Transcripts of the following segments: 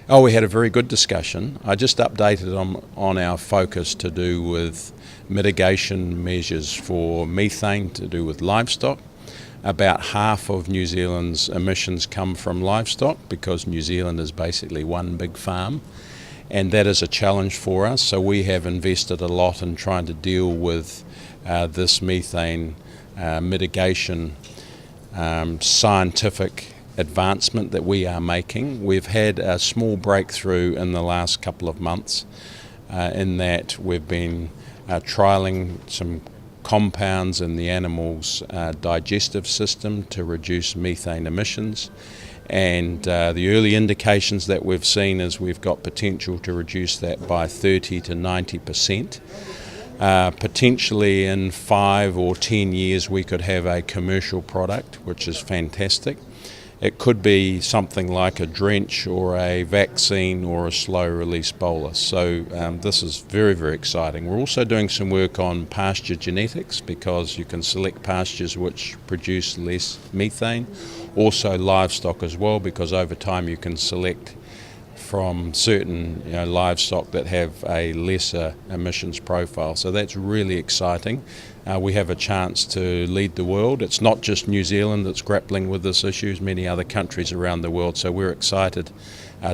Oh, we had a very good discussion. I just updated on our focus to do with mitigation measures for methane to do with livestock. About half of New Zealand's emissions come from livestock because New Zealand is basically one big farm, and that is a challenge for us. So we have invested a lot in trying to deal with this methane mitigation scientific advancement that we are making. We've had a small breakthrough in the last couple of months in that we've been trialling some compounds in the animal's digestive system to reduce methane emissions, and the early indications that we've seen is we've got potential to reduce that by 30 to 90%. Potentially in 5 or 10 years we could have a commercial product, which is fantastic. It could be something like a drench or a vaccine or a slow release bolus. So this is very, very exciting. We're also doing some work on pasture genetics because you can select pastures which produce less methane. Also livestock as well, because over time you can select from certain livestock that have a lesser emissions profile. So that's really exciting. We have a chance to lead the world. It's not just New Zealand that's grappling with this issue, it's many other countries around the world. So we're excited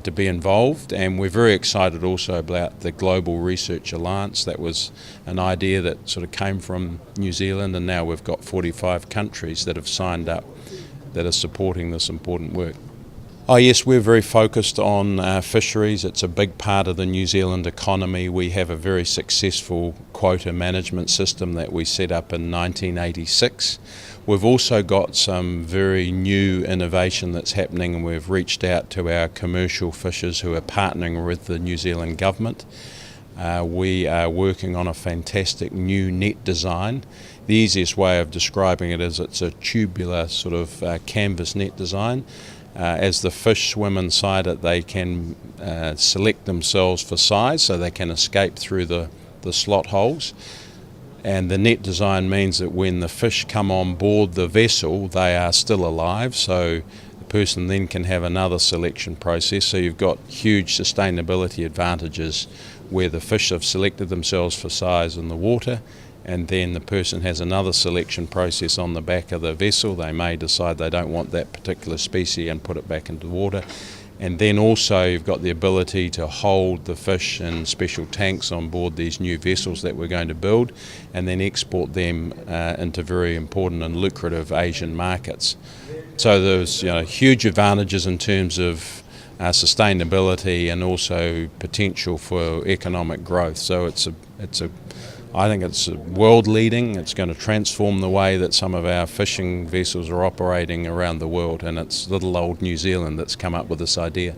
to be involved, and we're very excited also about the Global Research Alliance. That was an idea that sort of came from New Zealand, and now we've got 45 countries that have signed up that are supporting this important work. Oh yes, we're very focused on fisheries. It's a big part of the New Zealand economy. We have a very successful quota management system that we set up in 1986. We've also got some very new innovation that's happening, and we've reached out to our commercial fishers who are partnering with the New Zealand government. We are working on a fantastic new net design. The easiest way of describing it is it's a tubular sort of canvas net design. As the fish swim inside it, they can select themselves for size, so they can escape through the slot holes. And the net design means that when the fish come on board the vessel, they are still alive, so the person then can have another selection process. So you've got huge sustainability advantages where the fish have selected themselves for size in the water, and then the person has another selection process on the back of the vessel. They may decide they don't want that particular species and put it back into the water. And then also you've got the ability to hold the fish in special tanks on board these new vessels that we're going to build, and then export them into very important and lucrative Asian markets. So there's huge advantages in terms of sustainability and also potential for economic growth. So I think it's world leading. It's going to transform the way that some of our fishing vessels are operating around the world, and it's little old New Zealand that's come up with this idea.